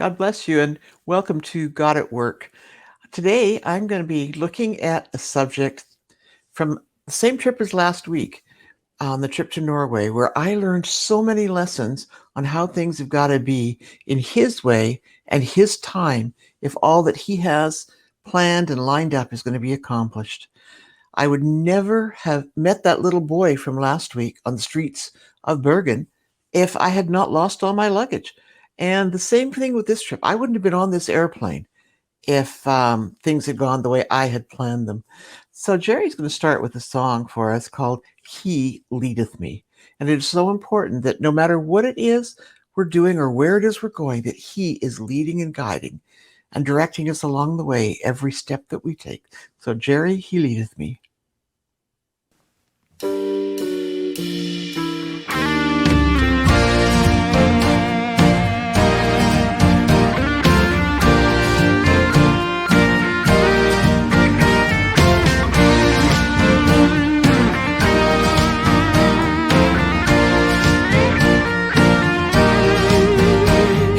God bless you and welcome to God at Work. Today, I'm going to be looking at a subject from the same trip as last week on the trip to Norway, where I learned so many lessons on how things have got to be in His way and His time if all that He has planned and lined up is going to be accomplished. I would never have met that little boy from last week on the streets of Bergen if I had not lost all my luggage. And the same thing with this trip. I wouldn't have been on this airplane if things had gone the way I had planned them. So Jerry's going to start with a song for us called He Leadeth Me. And it is so important that no matter what it is we're doing or where it is we're going, that He is leading and guiding and directing us along the way every step that we take. So Jerry, He leadeth me.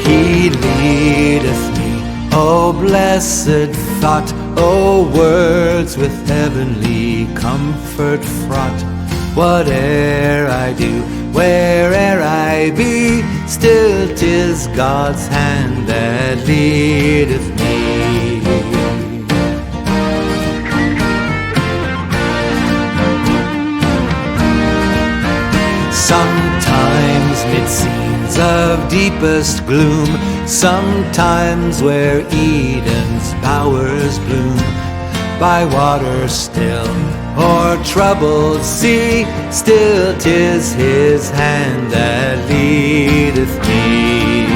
He leadeth me, O blessed thought, O words with heavenly comfort fraught. Whate'er I do, where'er I be, still 'tis God's hand that leadeth me. Sometimes mid scenes of deepest gloom, sometimes where Eden's bowers bloom, by water still or troubled sea, still 'tis His hand that leadeth me.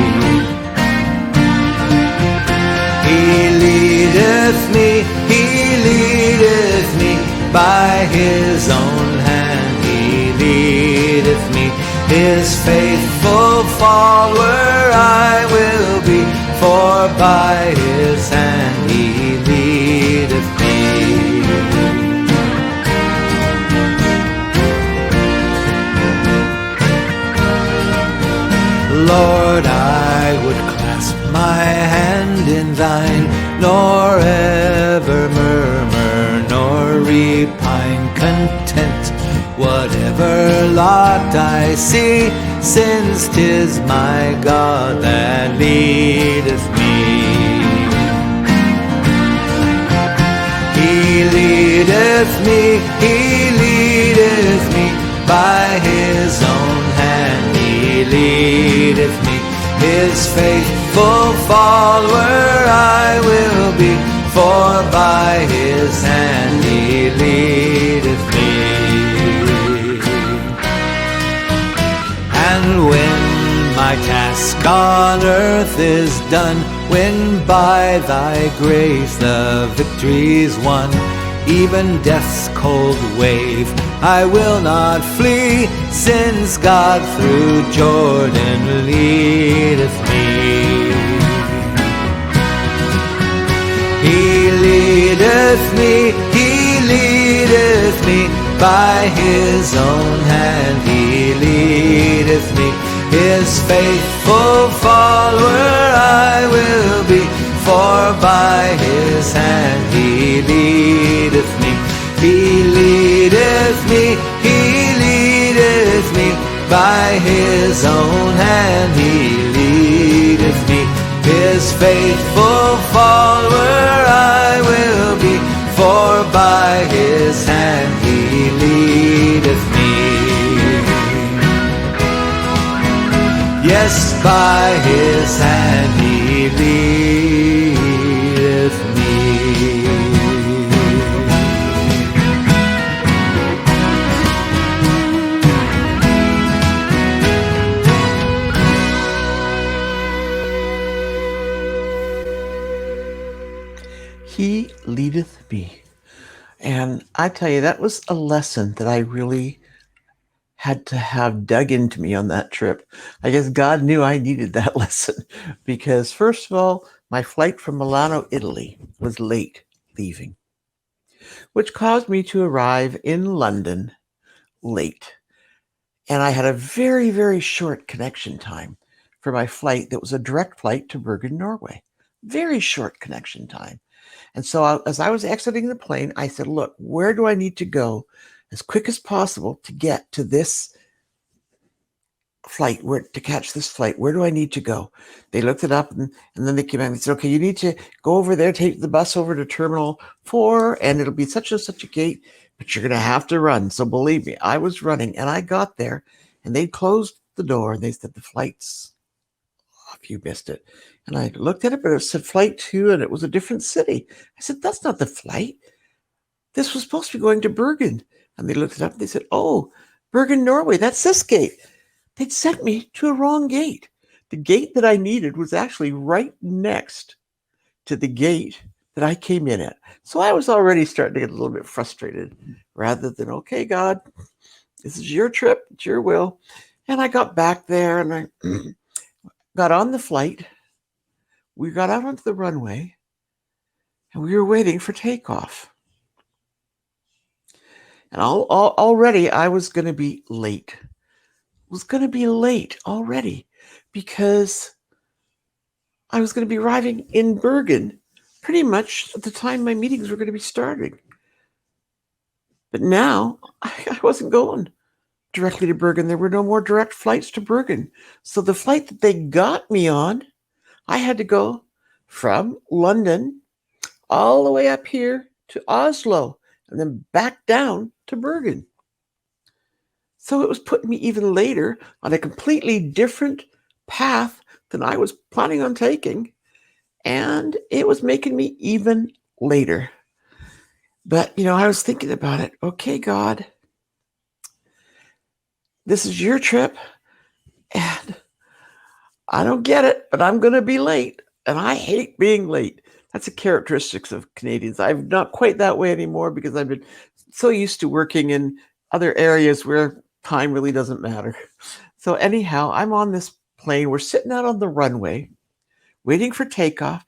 He leadeth me, He leadeth me, by His own hand He leadeth me. His faithful follower I will be, for by His hand He leadeth me. Lord, I would clasp my hand in Thine, nor ever murmur, nor repine, content whatever lot I see, since 'tis my God that leadeth me. He leadeth me, He leadeth me, by His own hand He leadeth me. His faithful follower I will be, for by His hand He leadeth me. And when my task on earth is done, when by Thy grace the victory's won, even death's cold wave I will not flee, since God through Jordan leadeth me. He leadeth me, He leadeth me, by His own hand He leadeth me. His faithful follower I will be, for by His hand He leadeth me. He leadeth me, He leadeth me, by His own hand He leadeth me. His faithful follower I will be, for by His hand He leadeth me. Yes, by His hand He leadeth me. He leadeth me. And I tell you, that was a lesson that I really had to have dug into me on that trip. I guess God knew I needed that lesson because, first of all, my flight from Milano, Italy was late leaving, which caused me to arrive in London late. And I had a very, very short connection time for my flight that was a direct flight to Bergen, Norway. Very short connection time. And so as I was exiting the plane, I said, look, where do I need to go as quick as possible to get to this flight, to catch this flight? Where do I need to go? They looked it up and then they came back and said, okay, you need to go over there, take the bus over to Terminal 4, and it'll be such and such a gate, but you're going to have to run. So believe me, I was running and I got there and they closed the door and they said, the flight's off, you missed it. And I looked at it, but it said flight 2 and it was a different city. I said, that's not the flight. This was supposed to be going to Bergen. And they looked it up and they said, oh, Bergen, Norway, that's this gate. They'd sent me to a wrong gate. The gate that I needed was actually right next to the gate that I came in at. So I was already starting to get a little bit frustrated rather than, okay, God, this is your trip, it's your will. And I got back there and I got on the flight. We got out onto the runway and we were waiting for takeoff. And already I was going to be late. Already because I was going to be arriving in Bergen pretty much at the time my meetings were going to be starting. But now I wasn't going directly to Bergen. There were no more direct flights to Bergen. So the flight that they got me on, I had to go from London all the way up here to Oslo and then back down to Bergen. So it was putting me even later on a completely different path than I was planning on taking. And it was making me even later. But, I was thinking about it. Okay, God, this is your trip. And I don't get it, but I'm going to be late. And I hate being late. That's a characteristic of Canadians. I'm not quite that way anymore because I've been so used to working in other areas where time really doesn't matter. So anyhow, I'm on this plane. We're sitting out on the runway, waiting for takeoff.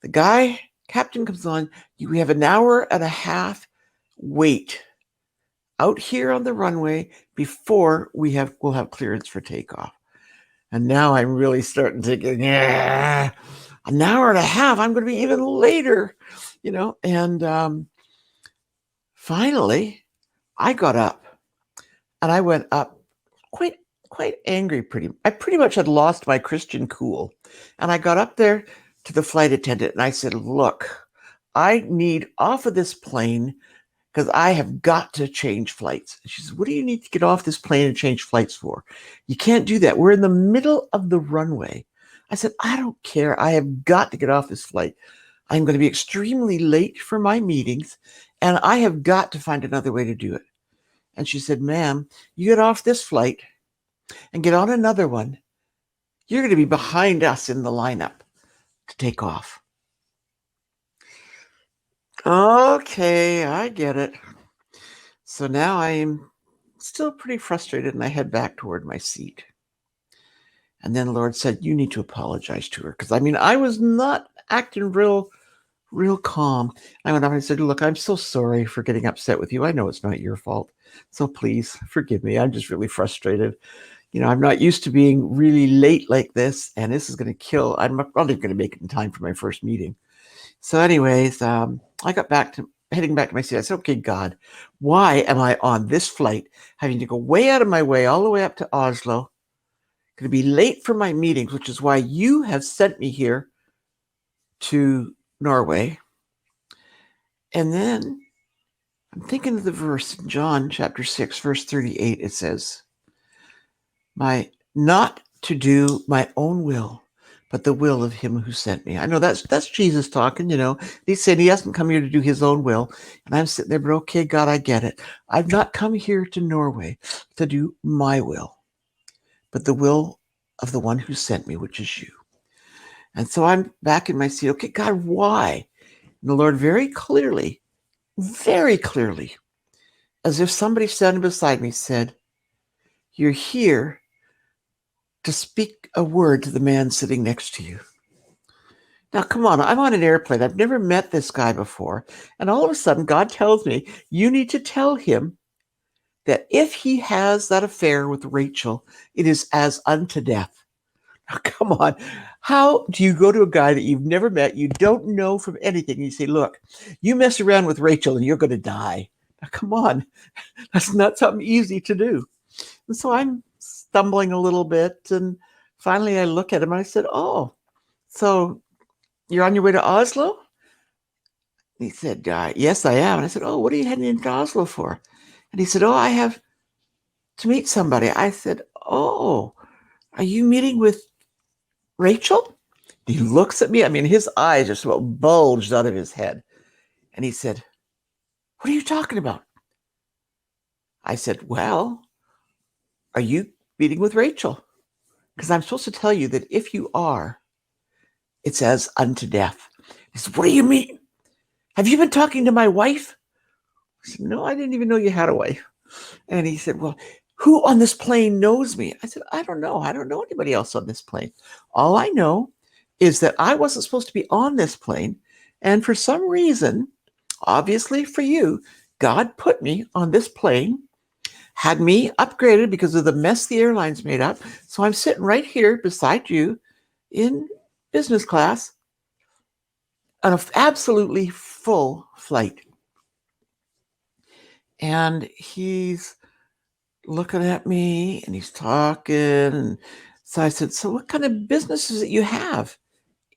The captain comes on. We have an hour and a half wait out here on the runway before we'll have clearance for takeoff. And now I'm really starting to get, an hour and a half. I'm going to be even later, and finally I got up. And I went up quite angry. I pretty much had lost my Christian cool. And I got up there to the flight attendant and I said, look, I need off of this plane because I have got to change flights. And she said, what do you need to get off this plane and change flights for? You can't do that. We're in the middle of the runway. I said, I don't care. I have got to get off this flight. I'm going to be extremely late for my meetings and I have got to find another way to do it. And she said, ma'am, you get off this flight and get on another one. You're going to be behind us in the lineup to take off. Okay, I get it. So now I'm still pretty frustrated and I head back toward my seat. And then the Lord said, you need to apologize to her. Because I was not acting real calm. I went up and I said, look, I'm so sorry for getting upset with you. I know it's not your fault. So please forgive me. I'm just really frustrated. I'm not used to being really late like this, and this is going to kill. I'm not even going to make it in time for my first meeting. So anyways, I got heading back to my seat. I said, okay, God, why am I on this flight having to go way out of my way, all the way up to Oslo, going to be late for my meetings, which is why you have sent me here to Norway. And then I'm thinking of the verse in John chapter 6, verse 38. It says, not to do my own will, but the will of him who sent me. I know that's Jesus talking, He said he hasn't come here to do his own will. And I'm sitting there, but okay, God, I get it. I've not come here to Norway to do my will, but the will of the one who sent me, which is you. And so I'm back in my seat. Okay, God, why? And the Lord very clearly, as if somebody standing beside me said, you're here to speak a word to the man sitting next to you. Now, come on, I'm on an airplane. I've never met this guy before. And all of a sudden, God tells me, you need to tell him that if he has that affair with Rachel, it is as unto death. Now, come on. How do you go to a guy that you've never met, you don't know from anything, and you say, look, you mess around with Rachel and you're going to die? Now, come on. That's not something easy to do. And so I'm stumbling a little bit. And finally I look at him and I said, oh, so you're on your way to Oslo? He said, yes, I am. And I said, oh, what are you heading into Oslo for? And he said, oh, I have to meet somebody. I said, oh, are you meeting with Rachel? He looks at me. I mean, his eyes just about bulged out of his head. And he said, what are you talking about? I said, well, are you meeting with Rachel? Because I'm supposed to tell you that if you are, it's as unto death. He said, what do you mean? Have you been talking to my wife? I said, no, I didn't even know you had a wife. And he said, well, who on this plane knows me? I said, I don't know. I don't know anybody else on this plane. All I know is that I wasn't supposed to be on this plane. And for some reason, obviously for you, God put me on this plane, had me upgraded because of the mess the airlines made up. So I'm sitting right here beside you in business class on an absolutely full flight. And he's looking at me and he's talking. And so I said, so what kind of business is it you have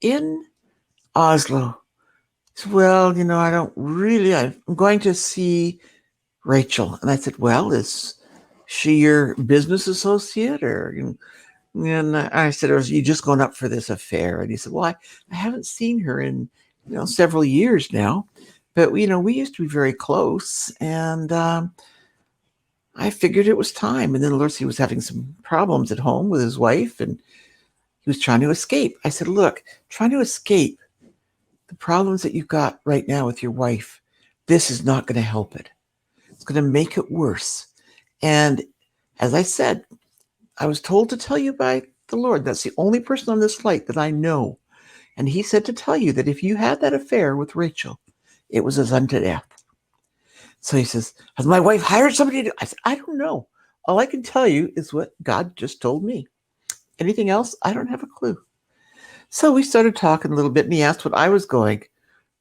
in Oslo? He said, well, I don't really, I'm going to see Rachel. And I said, well, is she your business associate? And I said, are you just going up for this affair? And he said, well, I haven't seen her in, several years now, but we used to be very close. And I figured it was time. And then Lucy was having some problems at home with his wife and he was trying to escape. I said, look, trying to escape the problems that you've got right now with your wife, this is not going to help it. It's going to make it worse. And as I said, I was told to tell you by the Lord, that's the only person on this flight that I know. And he said to tell you that if you had that affair with Rachel, it was as unto death. So he says, has my wife hired somebody to do? I said, I don't know. All I can tell you is what God just told me. Anything else? I don't have a clue. So we started talking a little bit and he asked what I was going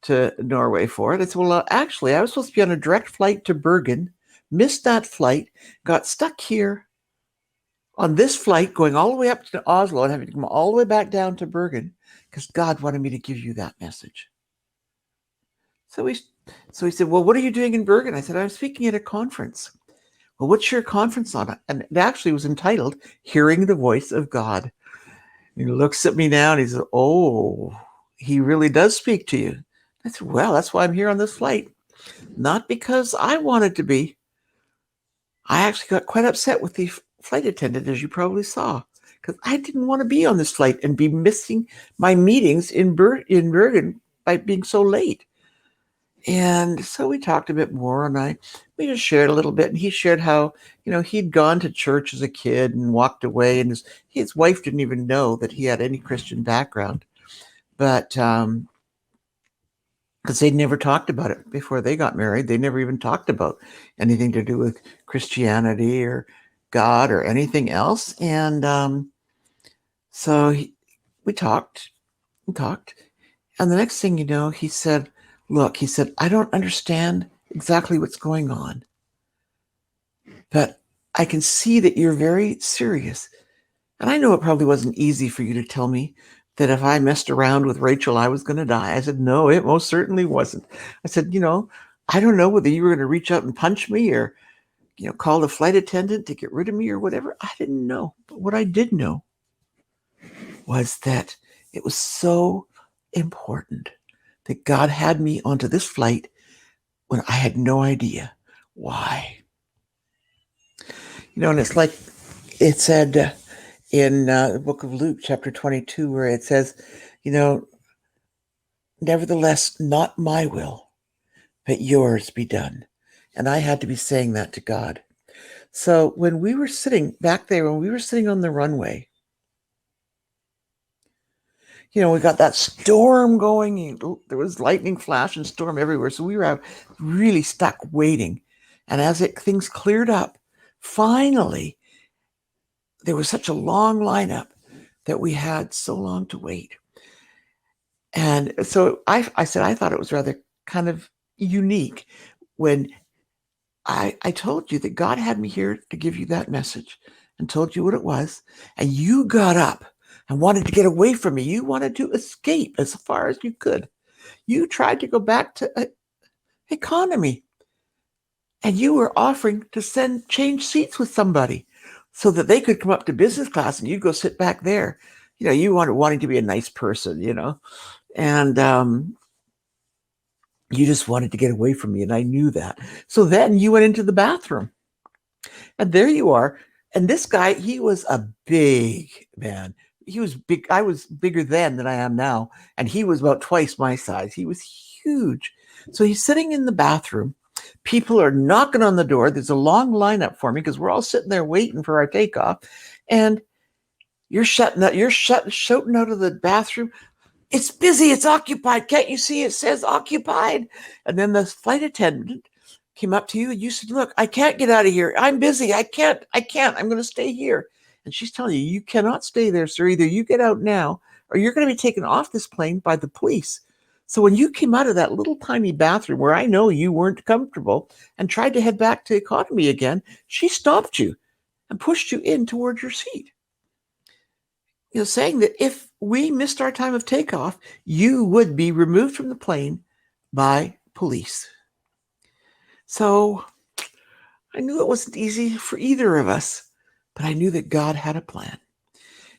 to Norway for. And I said, well, actually, I was supposed to be on a direct flight to Bergen, missed that flight, got stuck here on this flight going all the way up to Oslo and having to come all the way back down to Bergen because God wanted me to give you that message. So he said, well, what are you doing in Bergen? I said, I'm speaking at a conference. Well, what's your conference on? And it actually was entitled Hearing the Voice of God. And he looks at me now and he says, oh, he really does speak to you. I said, well, that's why I'm here on this flight. Not because I wanted to be. I actually got quite upset with the flight attendant, as you probably saw, because I didn't want to be on this flight and be missing my meetings in Bergen by being so late. And so we talked a bit more and we just shared a little bit. And he shared how, he'd gone to church as a kid and walked away. And his wife didn't even know that he had any Christian background. But because they'd never talked about it before they got married. They never even talked about anything to do with Christianity or God or anything else. And so we talked and talked. And the next thing you know, he said, look, I don't understand exactly what's going on, but I can see that you're very serious. And I know it probably wasn't easy for you to tell me that if I messed around with Rachel, I was going to die. I said, no, it most certainly wasn't. I said, I don't know whether you were going to reach out and punch me or, call the flight attendant to get rid of me or whatever. I didn't know. But what I did know was that it was so important that God had me onto this flight when I had no idea why. And it's like it said in the book of Luke, chapter 22, where it says, nevertheless, not my will, but yours be done. And I had to be saying that to God. So when we were sitting back there, when we were sitting on the runway, we got that storm going. There was lightning flash and storm everywhere. So we were really stuck waiting. And as things cleared up, finally, there was such a long lineup that we had so long to wait. And so I said I thought it was rather kind of unique when I told you that God had me here to give you that message and told you what it was, and you got up and wanted to get away from me. You wanted to escape as far as you could. You tried to go back to economy, and you were offering to change seats with somebody so that they could come up to business class and you'd go sit back there. You wanting to be a nice person, and you just wanted to get away from me, and I knew that. So then you went into the bathroom, and there you are. And this guy, he was a big man. He was big. I was bigger then than I am now, and he was about twice my size. He was huge. So he's sitting in the bathroom. People are knocking on the door. There's a long lineup for me because we're all sitting there waiting for our takeoff. And you're shouting out of the bathroom, "It's busy, it's occupied. Can't you see it says occupied?" And then the flight attendant came up to you and you said, "Look, I can't get out of here. I'm busy. I can't. I'm going to stay here." And she's telling you, "You cannot stay there, sir. Either you get out now or you're going to be taken off this plane by the police." So when you came out of that little tiny bathroom where I know you weren't comfortable and tried to head back to economy again, she stopped you and pushed you in towards your seat. Saying that if we missed our time of takeoff, you would be removed from the plane by police. So I knew it wasn't easy for either of us, but I knew that God had a plan.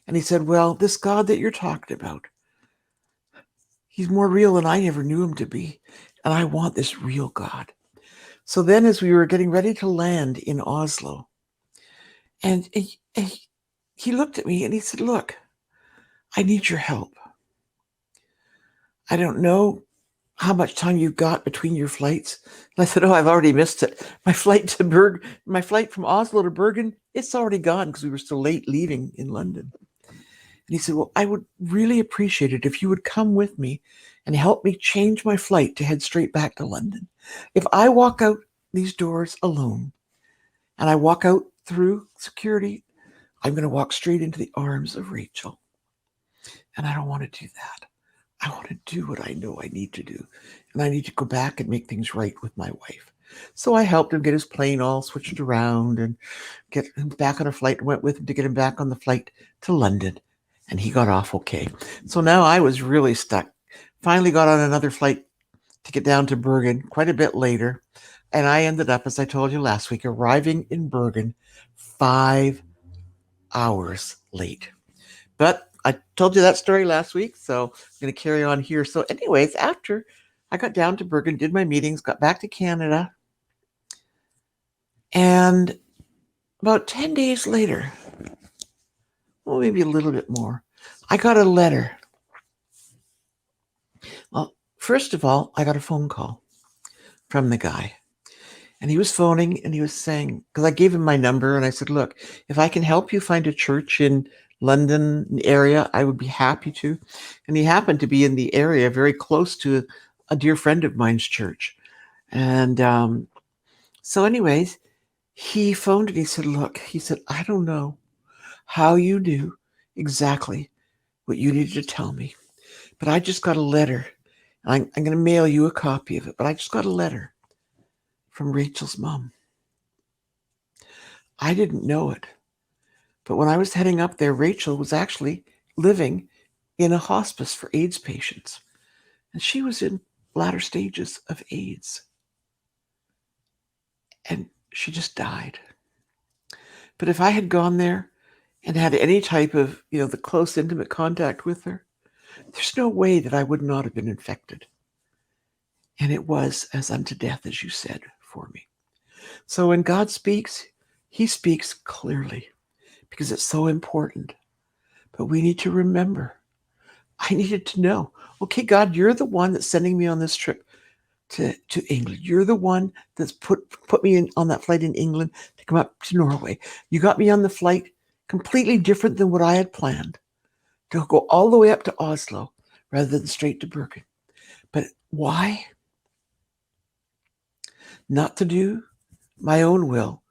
And he said, "Well, this God that you're talking about, he's more real than I ever knew him to be. And I want this real God." So then as we were getting ready to land in Oslo, and he looked at me and he said, "Look, I need your help. I don't know how much time you've got between your flights." And I said, "Oh, I've already missed it. My flight from Oslo to Bergen, it's already gone because we were so late leaving in London." And he said, "Well, I would really appreciate it if you would come with me and help me change my flight to head straight back to London. If I walk out these doors alone and I walk out through security, I'm going to walk straight into the arms of Rachel. And I don't want to do that. I want to do what I know I need to do. And I need to go back and make things right with my wife." So I helped him get his plane all switched around and get him back on a flight and went with him to get him back on the flight to London. And he got off okay. So now I was really stuck. Finally got on another flight to get down to Bergen quite a bit later. And I ended up, as I told you last week, arriving in Bergen 5 hours late. But I told you that story last week, so I'm going to carry on here. So anyways, after I got down to Bergen, did my meetings, got back to Canada, and about 10 days later, well, maybe a little bit more, I got a letter. Well, first of all, I got a phone call from the guy. And he was phoning and he was saying, because I gave him my number and I said, "Look, if I can help you find a church in London area, I would be happy to." And he happened to be in the area very close to a dear friend of mine's church. And so anyways, he phoned and he said, "Look," he said, "I don't know how you knew exactly what you needed to tell me, but I just got a letter. I'm going to mail you a copy of it, but I just got a letter from Rachel's mom. I didn't know it, but when I was heading up there, Rachel was actually living in a hospice for AIDS patients, and she was in latter stages of AIDS, and she just died. But if I had gone there and had any type of, the close, intimate contact with her, there's no way that I would not have been infected. And it was as unto death, as you said, for me." So when God speaks, he speaks clearly because it's so important. But we need to remember, I needed to know, okay, God, you're the one that's sending me on this trip to England. You're the one that's put me on that flight in England to come up to Norway. You got me on the flight completely different than what I had planned, to go all the way up to Oslo rather than straight to Bergen. But why? Not to do my own will,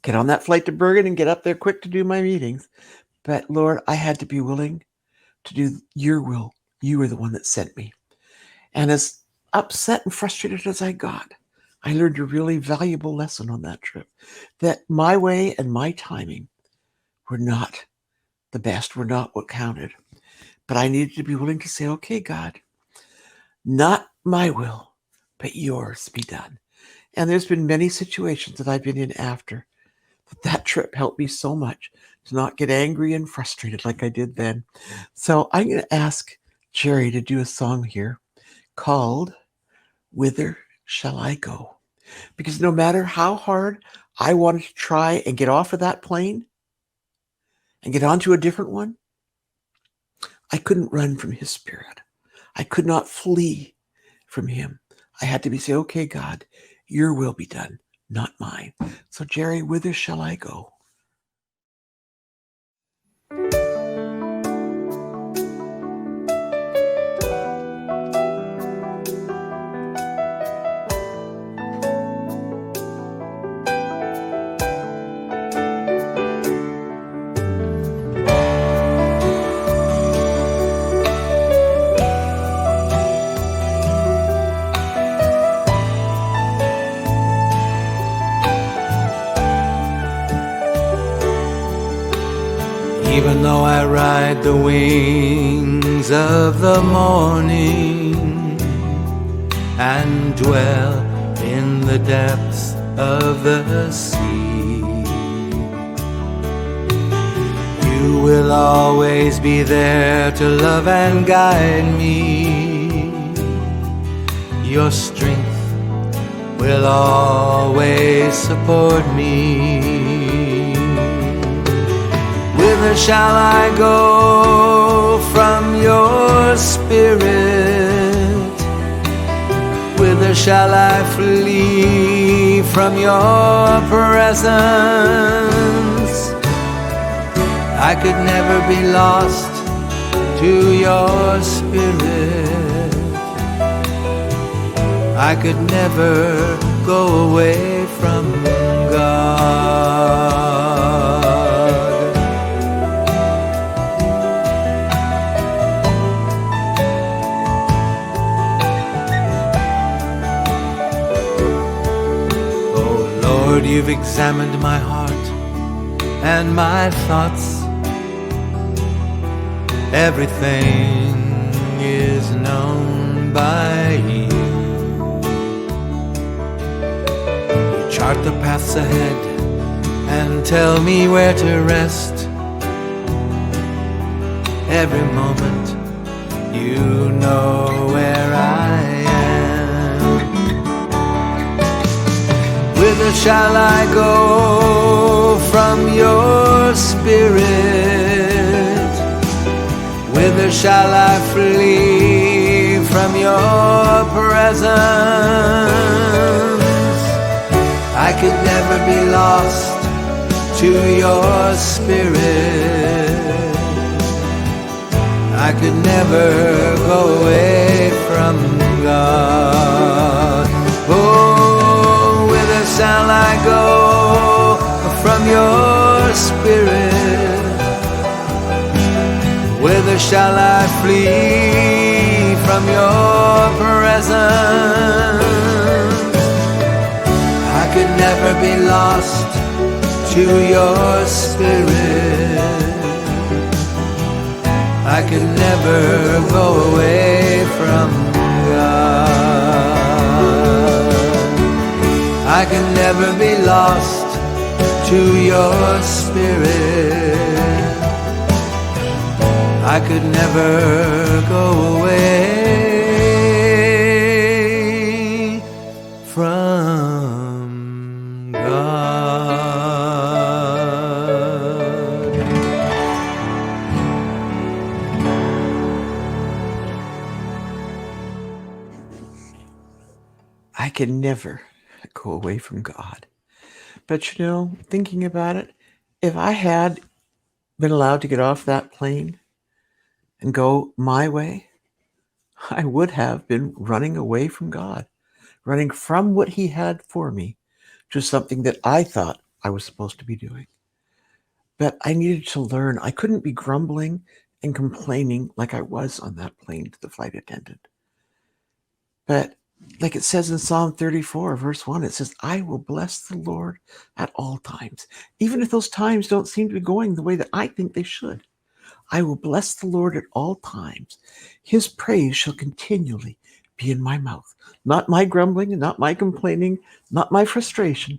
get on that flight to Bergen and get up there quick to do my meetings. But Lord, I had to be willing to do your will. You were the one that sent me. And as upset and frustrated as I got, I learned a really valuable lesson on that trip, that my way and my timing were not the best, were not what counted. But I needed to be willing to say, okay, God, not my will, but yours be done. And there's been many situations that I've been in after that trip helped me so much to not get angry and frustrated like I did then. So I'm going to ask Jerry to do a song here called Whither Shall I Go? Because no matter how hard I wanted to try and get off of that plane and get onto a different one, I couldn't run from his spirit. I could not flee from him. I had to say, okay, God, your will be done, not mine. So, Jerry, whither shall I go? Even though I ride the wings of the morning and dwell in the depths of the sea, you will always be there to love and guide me. Your strength will always support me. Whither shall I go from your spirit? Whither shall I flee from your presence? I could never be lost to your spirit. I could never go away from God. Lord, you've examined my heart and my thoughts. Everything is known by you. You chart the paths ahead and tell me where to rest. Every moment you know where I am. Whither shall I go from your spirit? Whither shall I flee from your presence? I could never be lost to your spirit. I could never go away from God. Oh, whither shall I go from your spirit? Whither shall I flee from your presence? I could never be lost to your spirit. I could never go away from God. I could never be lost to your spirit. I could never go away from God. I can never go away from God. But you know, thinking about it, if I had been allowed to get off that plane and go my way, I would have been running away from God, running from what He had for me to something that I thought I was supposed to be doing. But I needed to learn. I couldn't be grumbling and complaining like I was on that plane to the flight attendant. But like it says in Psalm 34, verse 1, it says, I will bless the Lord at all times, even if those times don't seem to be going the way that I think they should. I will bless the Lord at all times. His praise shall continually be in my mouth. Not my grumbling and not my complaining, not my frustration,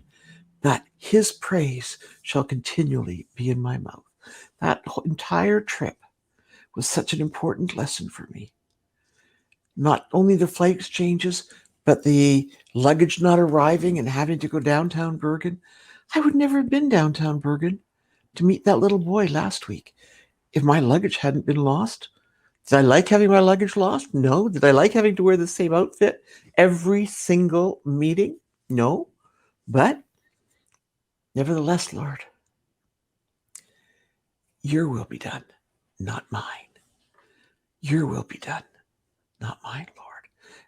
but his praise shall continually be in my mouth. That entire trip was such an important lesson for me. Not only the flight exchanges, but the luggage not arriving and having to go downtown Bergen. I would never have been downtown Bergen to meet that little boy last week if my luggage hadn't been lost. Did I like having my luggage lost? No. Did I like having to wear the same outfit every single meeting? No. But nevertheless, Lord, your will be done, not mine. Your will be done, not mine, Lord.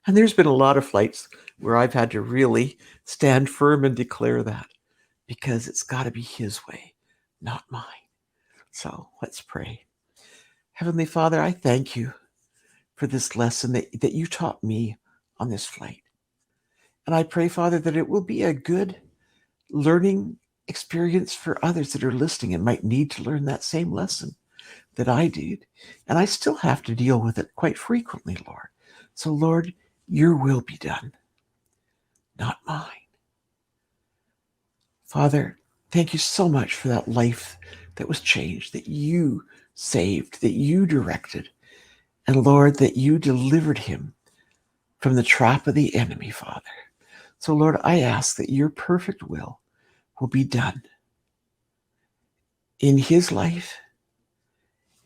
And there's been a lot of flights where I've had to really stand firm and declare that, because it's got to be his way, not mine. So let's pray. Heavenly Father, I thank you for this lesson that you taught me on this flight. And I pray, Father, that it will be a good learning experience for others that are listening and might need to learn that same lesson that I did. And I still have to deal with it quite frequently, Lord. So, Lord, your will be done, not mine. Father, thank you so much for that life that was changed, that you saved, that you directed. And Lord, that you delivered him from the trap of the enemy, Father. So, Lord, I ask that your perfect will be done in his life,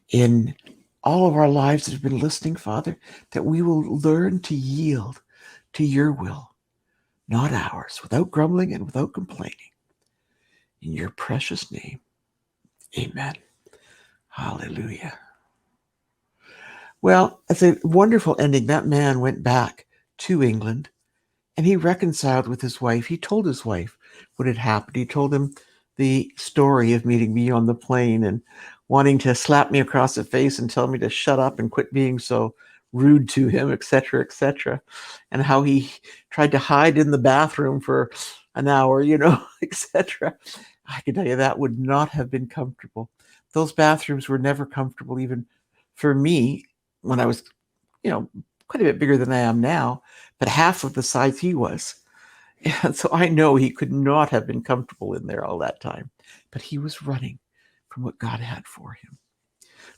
in all of our lives that have been listening, Father, that we will learn to yield to your will, not ours, without grumbling and without complaining. In your precious name, amen. Hallelujah. Well, it's a wonderful ending. That man went back to England and he reconciled with his wife. He told his wife what had happened. He told him the story of meeting me on the plane and wanting to slap me across the face and tell me to shut up and quit being so rude to him, etc., and how he tried to hide in the bathroom for an hour, etc. I can tell you that would not have been comfortable. Those bathrooms were never comfortable, even for me when I was, quite a bit bigger than I am now, but half of the size he was. And so I know he could not have been comfortable in there all that time, but he was running from what God had for him.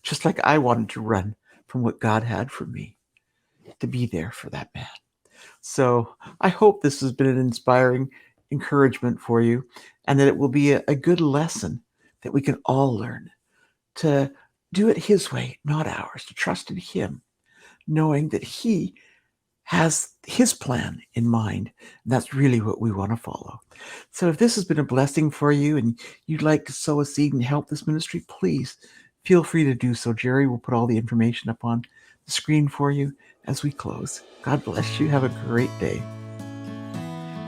Just like I wanted to run from what God had for me, to be there for that man. So I hope this has been an inspiring encouragement for you, and that it will be a good lesson that we can all learn to do it his way, not ours, to trust in him, knowing that he has his plan in mind. And that's really what we want to follow. So if this has been a blessing for you and you'd like to sow a seed and help this ministry, please feel free to do so. Jerry will put all the information up on the screen for you as we close. God bless you. Have a great day.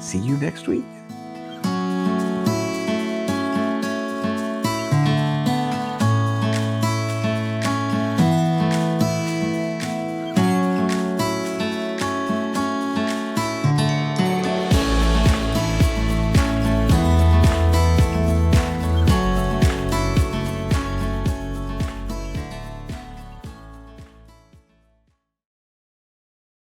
See you next week.